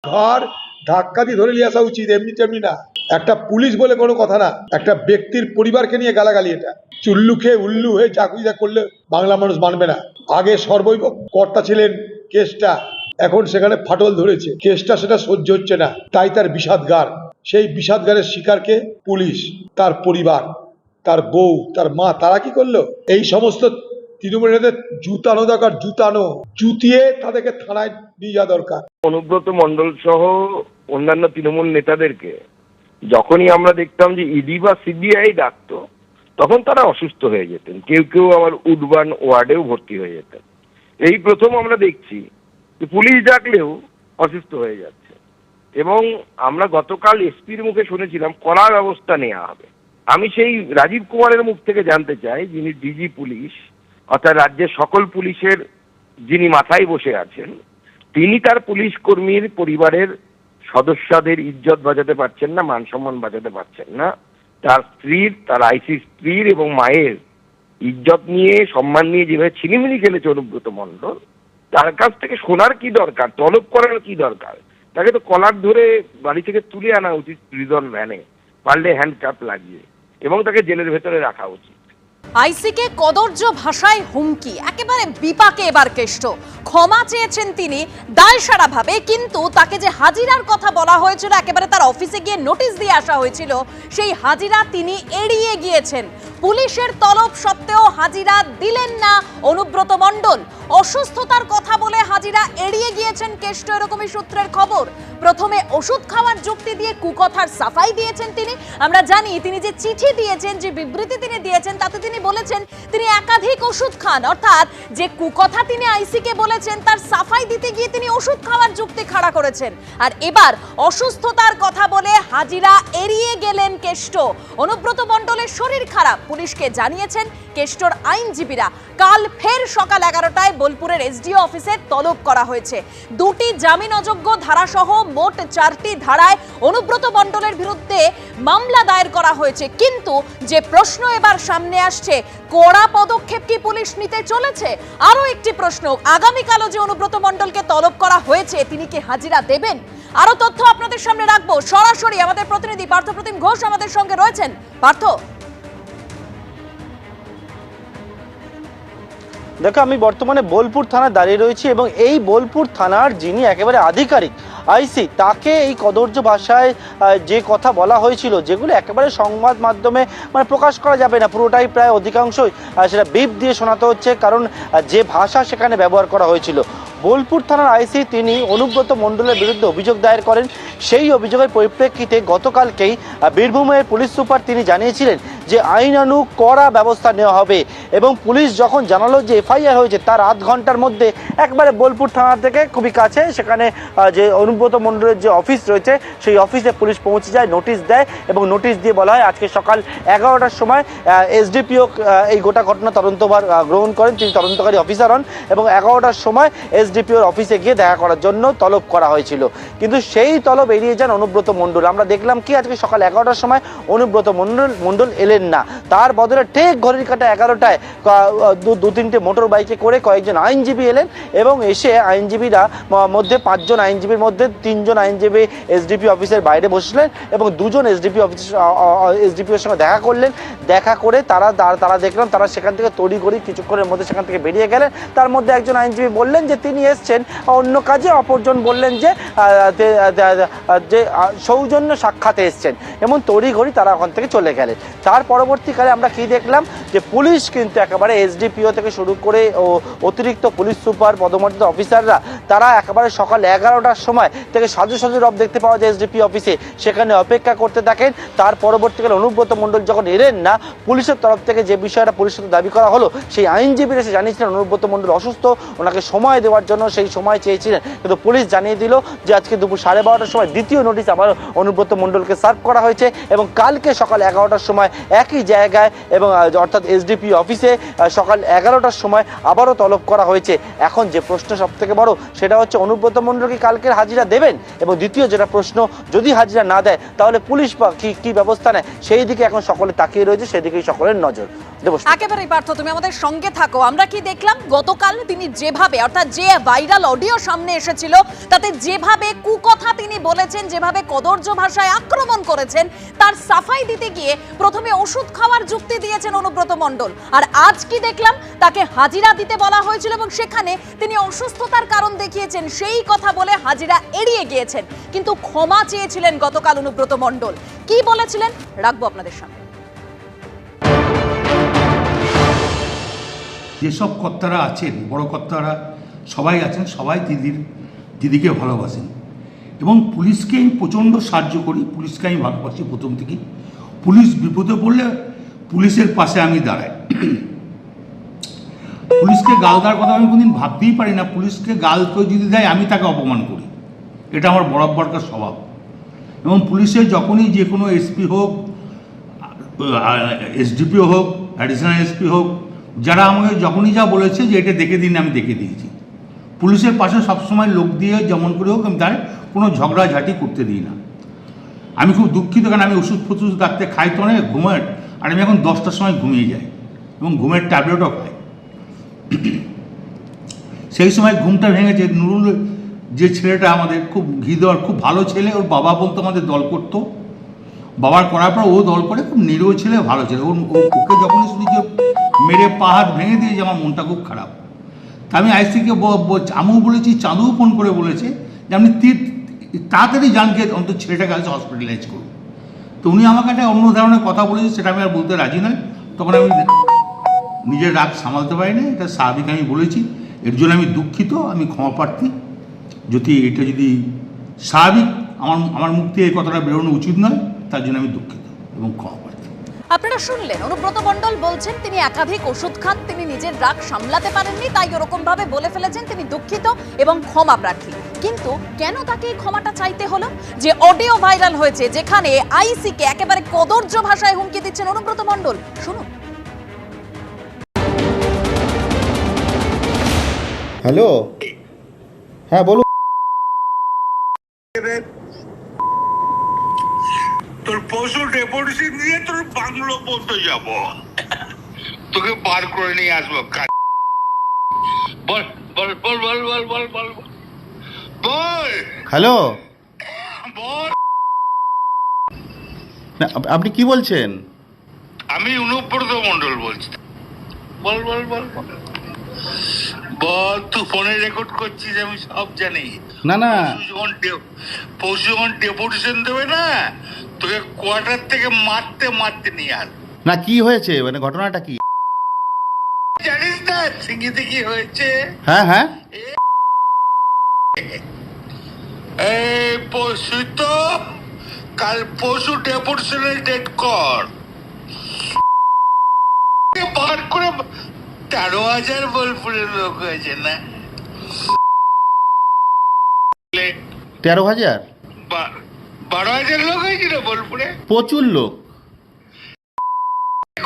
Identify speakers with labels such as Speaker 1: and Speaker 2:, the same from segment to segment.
Speaker 1: ঘর ধাক্কা দিয়ে ধরে নিয়ে আসা উচিত, এমনি তেমনি না। একটা পুলিশ বলে কোনো কথা না, একটা ব্যক্তির পরিবারকে নিয়ে গালাগালি। এটা চুল্লু খেয়ে উল্লু হয়ে চাকুরিটা করলে বাংলা মানুষ মানবে না। আগে সর্বৈব কর্তা ছিলেন কেসটা, এখন সেখানে ফাটল ধরেছে, কেসটা সেটা সহ্য হচ্ছে না, তাই তার বিষাদগার। সেই বিষাদগারের শিকারকে পুলিশ, তার পরিবার, তার বউ, তার মা, তারা কি করলো? এই সমস্ত তৃণমূল নেতাদের জুতানো দরকার, জুতানো, জুতিয়ে তাদেরকে থানায় নিয়ে যাওয়া দরকার।
Speaker 2: অনুব্রত মণ্ডল সহ অন্যান্য তৃণমূল নেতাদেরকে যখনই আমরা দেখতাম যে ইডি বা সিবিআই ডাকতো, তখন তারা অসুস্থ হয়ে যেতেন, কেউ কেউ আবার উডবান ওয়ার্ডেও ভর্তি হয়ে যেতেন। এই প্রথম আমরা দেখছি যে পুলিশ ডাকলেও অসুস্থ হয়ে যাচ্ছে। এবং আমরা গতকাল এসপির মুখে শুনেছিলাম কড়া ব্যবস্থা নেওয়া হবে। আমি সেই রাজীব কুমারের মুখ থেকে জানতে চাই, যিনি ডিজি পুলিশ, অর্থাৎ রাজ্যের সকল পুলিশের যিনি মাথায় বসে আছেন, তিনি তার পুলিশ কর্মীর পরিবারের সদস্যদের ইজ্জত বাঁচাতে পারছেন না, মান সম্মান বাঁচাতে পারছেন না। তার স্ত্রীর, তার আইসি স্ত্রীর এবং মায়ের ইজ্জত নিয়ে, সম্মান নিয়ে যেভাবে ছিনিমিনি খেলেছে অনুব্রত মণ্ডল, তার কাছ থেকে শোনার কি দরকার, তলব করার কি দরকার? তাকে তো কলার ধরে বাড়ি থেকে তুলে আনা উচিত প্রিজন ভ্যানে, পারলে হ্যান্ডকাপ লাগিয়ে, এবং তাকে জেলের ভেতরে রাখা উচিত।
Speaker 3: আইসিকে কদর্য ভাষায় হুমকি, একেবারে বিপাকে এবার কেষ্ট। ক্ষমা চেয়েছেন তিনি দায়সারাভাবে, কিন্তু তাকে যে হাজিরার কথা বলা হয়েছিল, একেবারে তার অফিসে গিয়ে নোটিশ দিয়ে আসা হয়েছিল, সেই হাজিরা তিনি এড়িয়ে গিয়েছেন। পুলিশের তলব সত্ত্বেও হাজিরা দিলেন না অনুব্রত মণ্ডল। অসুস্থতার কথা বলে হাজিরা এড়িয়ে গিয়েছেন কেষ্ট, এরকমই সূত্রের খবর। প্রথমে ওষুধ খাওয়ার যুক্তি দিয়ে কুকথার সাফাই দিয়েছেন তিনি। আমরা জানি তিনি যে চিঠি দিয়েছেন, যে বিবৃতি তিনি দিয়েছেন, তাতে তিনি বলেছেন তিনি একাধিক ওষুধ খান, অর্থাৎ যে কুকথা তিনি আইসিকে বলেছেন তার সাফাই দিতে গিয়ে তিনি ওষুধ খাওয়ার যুক্তি খাড়া করেছেন। আর এবার অসুস্থতার কথা বলে হাজিরা এড়িয়ে গেলেন কেষ্ট। অনুব্রত মণ্ডলের শরীর খারাপ, পুলিশকে জানিয়েছেন কেষ্টর আইনজীবীরা। কাল ফের সকাল 11টায় বোলপুরের এসডিও অফিসে তলব করা হয়েছে। দুটি জামিন অযোগ্য ধারাসহ মোট 4টি ধারায় অনুব্রত মণ্ডলের বিরুদ্ধে মামলা দায়ের করা হয়েছে। কিন্তু যে প্রশ্ন এবার সামনে আসছে, কড়া পদক্ষেপ কি পুলিশ নিতে চলেছে? আরো একটি প্রশ্ন, আগামীকালও যে অনুব্রত মণ্ডলকে তলব করা হয়েছে, তিনি কি হাজিরা দেবেন? আরো তথ্য আপনাদের সামনে রাখবো। সরাসরি আমাদের প্রতিনিধি পার্থপ্রতিম ঘোষ আমাদের সঙ্গে রয়েছেন। পার্থ,
Speaker 4: দেখো, আমি বর্তমানে বোলপুর থানায় দাঁড়িয়ে রয়েছি এবং এই বোলপুর থানার যিনি একেবারে আধিকারিক আইসি, তাকে এই কদর্য ভাষায় যে কথা বলা হয়েছিল, যেগুলো একেবারে সংবাদ মাধ্যমে মানে প্রকাশ করা যাবে না, পুরোটাই প্রায় অধিকাংশই সেটা বিপ দিয়ে শোনাতে হচ্ছে, কারণ যে ভাষা সেখানে ব্যবহার করা হয়েছিল। বোলপুর থানার আইসি তিনি অনুব্রত মণ্ডলের বিরুদ্ধে অভিযোগ দায়ের করেন। সেই অভিযোগের পরিপ্রেক্ষিতে গতকালকেই বীরভূমের পুলিশ সুপার তিনি জানিয়েছিলেন যে আইনানুগ কড়া ব্যবস্থা নেওয়া হবে, এবং পুলিশ যখন জানালো যে এফআইআর হয়েছে, তার আধ ঘন্টার মধ্যে একবারে বোলপুর থানা থেকে খুবই কাছে সেখানে যে অনুব্রত মণ্ডলের যে অফিস রয়েছে, সেই অফিসে পুলিশ পৌঁছে যায়, নোটিশ দেয়, এবং নোটিশ দিয়ে বলা হয় আজকে সকাল 11টার সময় এসডিপিও এই গোটা ঘটনা তদন্তভার গ্রহণ করেন। তিনি তদন্তকারী অফিসার হন এবং 11টার সময় এসডিপিওর অফিসে গিয়ে দেখা করার জন্য তলব করা হয়েছিল। কিন্তু সেই তলব এড়িয়ে যান অনুব্রত মণ্ডল। আমরা দেখলাম কি আজকে সকাল 11টার সময় অনুব্রত মণ্ডল এলেন না, তার বদলে ঠিক ঘড়ির কাঁটা 11টায় দু তিনটে মোটর বাইকে করে কয়েকজন আইনজীবী এলেন, এবং এসে আইনজীবীরা মধ্যে 5 জন আইনজীবীর মধ্যে 3 জন আইনজীবী এসডিপি অফিসের বাইরে বসলেন এবং 2 জন এসডিপিওর সঙ্গে দেখা করলেন। দেখা করে তারা দেখলাম তারা সেখান থেকে তড়িঘড়ি কিছুক্ষণের মধ্যে সেখান থেকে বেরিয়ে গেলেন। তার মধ্যে একজন আইনজীবী বললেন যে তিনি এসছেন অন্য কাজে, অপরজন বললেন যে সৌজন্য সাক্ষাতে এসছেন, এবং তড়িঘড়ি তারা ওখান থেকে চলে গেলেন। তার পরবর্তীকালে আমরা কি দেখলাম যে পুলিশ কিন্তু একেবারে এসডিপিও থেকে শুরু করে অতিরিক্ত পুলিশ সুপার পদমর্যাদা অফিসাররা তারা একেবারে সকাল 11টার সময় থেকে সাজু রব দেখতে পাওয়া যায় এসডিপি অফিসে, সেখানে অপেক্ষা করতে থাকেন। তার পরবর্তীকালে অনুব্রত মণ্ডল যখন এলেন না, পুলিশের তরফ থেকে যে বিষয়টা পুলিশের দাবি করা হলো, সেই আইনজীবীরা এসে জানিয়েছিলেন অনুব্রত মণ্ডল অসুস্থ, ওনাকে সময় দেওয়ার জন্য সেই সময় চেয়েছিলেন, কিন্তু পুলিশ জানিয়ে দিল যে আজকে দুপুর 12:30টার সময় দ্বিতীয় নোটিশ আবার অনুব্রত মণ্ডলকে সার্ভ করা হয়েছে, এবং কালকে সকাল 11টার সময় একই জায়গায় এবং অর্থাৎ এসডিপি অফিসে সকাল 11টার সময় আবারও তলব করা হয়েছে। এখন যে প্রশ্ন সব থেকে বড় সেটা হচ্ছে অনুব্রত মণ্ডল কি কালকের হাজিরা দেবেন, এবং দ্বিতীয় যেটা প্রশ্ন, যদি হাজিরা না দেয় তাহলে পুলিশ কি ব্যবস্থা নেয়, সেই দিকে এখন সকলে তাকিয়ে রয়েছে, সেদিকেই সকলের নজর।
Speaker 3: একেবারেই পার্থ, তুমি আমাদের সঙ্গে থাকো। আমরা কি দেখলাম গতকাল তিনি যেভাবে, অর্থাৎ যে ভাইরাল অডিও সামনে এসেছিল তাতে যেভাবে কুকথা তিনি বলেছেন, যেভাবে কদর্য ভাষায় আক্রমণ করেছেন, তার সাফাই দিতে গিয়ে প্রথমে ওষুধ খাওয়ার যুক্তি দিয়েছেন অনুব্রত মণ্ডল, আর আজ কি দেখলাম তাকে হাজিরা দিতে বলা হয়েছিল এবং সেখানে তিনি অসুস্থতার কারণ দেখিয়েছেন, সেই কথা বলে হাজিরা এড়িয়ে গিয়েছেন, কিন্তু ক্ষমা চেয়েছিলেন গতকাল অনুব্রত মণ্ডল। কি বলেছিলেন রাখবো আপনাদের সামনে।
Speaker 5: যেসব কর্তারা আছেন, বড় কর্তারা সবাই আছেন, সবাই দিদিকে ভালোবাসেন এবং পুলিশকে আমি প্রচণ্ড সাহায্য করি, পুলিশকে আমি ভালোবাসি প্রথম থেকেই। পুলিশ বিপদে পড়লে পুলিশের পাশে আমি দাঁড়াই। পুলিশকে গাল দেওয়ার কথা আমি কোনদিন ভাবতেই পারি না। পুলিশকে গাল কেউ যদি দেয় আমি তাকে অপমান করি, এটা আমার বরাবরকার স্বভাব। এবং পুলিশের যখনই যে কোনো এসপি হোক, এসডিপিও হোক, অ্যাডিশনাল এসপি হোক, যারা আমাকে যখনই যা বলেছে যে এটা দেখে দিন, আমি দেখে দিয়েছি। পুলিশের পাশে সবসময় লোক দিয়ে যেমন করে হোক আমি তার কোনো ঝগড়াঝাটি করতে দিই না। আমি খুব দুঃখিত, কারণ আমি ওষুধ ফষুধ রাখতে খাই তো অনেক ঘুমের, আর আমি এখন 10টার সময় ঘুমিয়ে যাই এবং ঘুমের ট্যাবলেটও খাই। সেই সময় ঘুমটা ভেঙেছে। নুরুল যে ছেলেটা আমাদের খুব ঘি দেওয়ার খুব ভালো ছেলে, ওর বাবা বলতো আমাদের দল করতো, বাবার করার পর ও দল করে, খুব নিরীহ ছেলে, ভালো ছেলে। ওকে যখনই শুনি যে মেরে পা হাত ভেঙে দিয়েছে আমার মনটা খুব খারাপ। তা আমি আইসিকে আমিও বলেছি, চাঁদুও ফোন করে বলেছে যে আপনি তাড়াতাড়ি জানকে অন্তত ছেলেটাকে আসে হসপিটালাইজ করুন। তো উনি আমাকে একটা অন্য ধরনের কথা বলেছে, সেটা আমি আর বলতে রাজি নয়। তখন আমি নিজের রাগ সামালতে পারি না, এটা স্বাভাবিক আমি বলেছি। এর জন্য আমি দুঃখিত, আমি ক্ষমা প্রার্থী। যদি এটা যদি স্বাভাবিক আমার মুখ থেকে এই কথাটা বেরোনো উচিত নয়, তার জন্য আমি দুঃখিত এবং ক্ষমা প্রার্থী।
Speaker 3: আপনারা শুনলেন অনুব্রত মণ্ডল বলছেন তিনি একাধিক ওষুধ খান, তিনি নিজের রাগ সামলাতে পারেননি, তাই ওরকম ভাবে বলে ফেলেছেন, তিনি দুঃখিত এবং ক্ষমা প্রার্থী। কিন্তু কেন তাকে এই ক্ষমাটা চাইতে হলো? যে অডিও ভাইরাল হয়েছে যেখানে আইসিকে একেবারে কদর্য ভাষায় হুমকি দিচ্ছেন অনুব্রত মণ্ডল, শুনুন।
Speaker 6: হ্যালো, হ্যাঁ বলুন।
Speaker 7: তোর পশু ডেপুটেশন দিয়ে তোর বাংলো পর্যন্ত যাব, তোকে বার করে নিয়ে আসবো। বল বল বল বল বল বল বল বল।
Speaker 6: হ্যালো,
Speaker 7: বল।
Speaker 6: না আপনি কি বলছেন?
Speaker 7: আমি অনুব্রত মণ্ডল বলছি। বল বল বল বল বল। তুই ফোনে রেকর্ড করছিস, আমি সব জানি।
Speaker 6: না না,
Speaker 7: পশু যখন ডেপুটেশন দেবে না, তোকে কোয়ার্টার থেকে মারতে মারতে নিয়ে আস।
Speaker 6: না কি হয়েছে, মানে ঘটনাটা কি?
Speaker 7: জানিস না সিঙ্গিতে কি হয়েছে?
Speaker 6: হ্যাঁ হ্যাঁ,
Speaker 7: এই পশু তো কাল পশু ডেপুটেশনের ডেট কর, বার করে 13,000 বোলপুরের লোক হয়েছে না?
Speaker 6: 13,000?
Speaker 7: 12,000 লোক হয়েছিল বোলপুরে।
Speaker 6: প্রচুর লোক।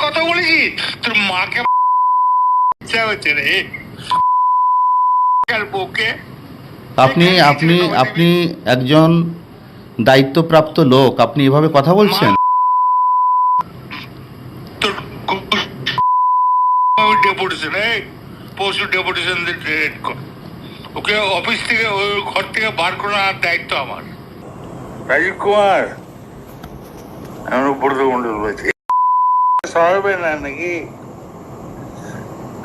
Speaker 7: কথা বলেছি তোর মাকে ইচ্ছা হচ্ছে রে বউকে।
Speaker 6: আপনি আপনি আপনি একজন দায়িত্বপ্রাপ্ত লোক, আপনি এভাবে কথা বলছেন?
Speaker 7: তোর ডেপুটেশন, এই পশু ডেপুটেশন ডেট কর, ওকে অফিস থেকে ওই ঘর থেকে বার করার দায়িত্ব আমার। রাজীব কুমার, আমার উপরে মন্ডল বলছি, সহাবে না নাকি?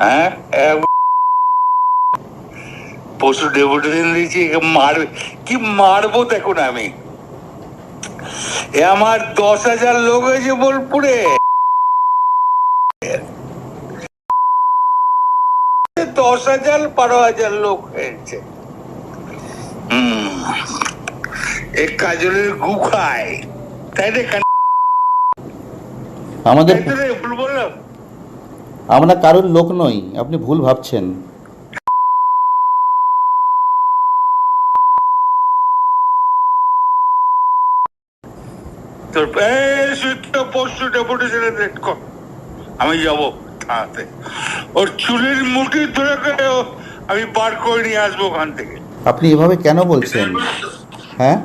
Speaker 7: হ্যাঁ, পশু ডেপুটেশন দিয়েছি, মারবে কি মারবো দেখুন আমি। এ আমার 10,000 লোক হয়েছে বোলপুরে, 10,000 12,000 লোক হয়েছে। এক কাজলের গু খায়, তাই রে?
Speaker 6: আমাদের
Speaker 7: ভুল বললাম?
Speaker 6: আমরা কারোর লোক নই, আপনি ভুল ভাবছেন।
Speaker 7: তো তোর পরশু ডেপুটেশনে রেড কর, আমি যাবো থানাতে, ওর চুলের মুঠি ধরে আমি বার করে নিয়ে আসবো ওখান থেকে।
Speaker 6: আপনি এভাবে কেন বলছেন? হ্যাঁ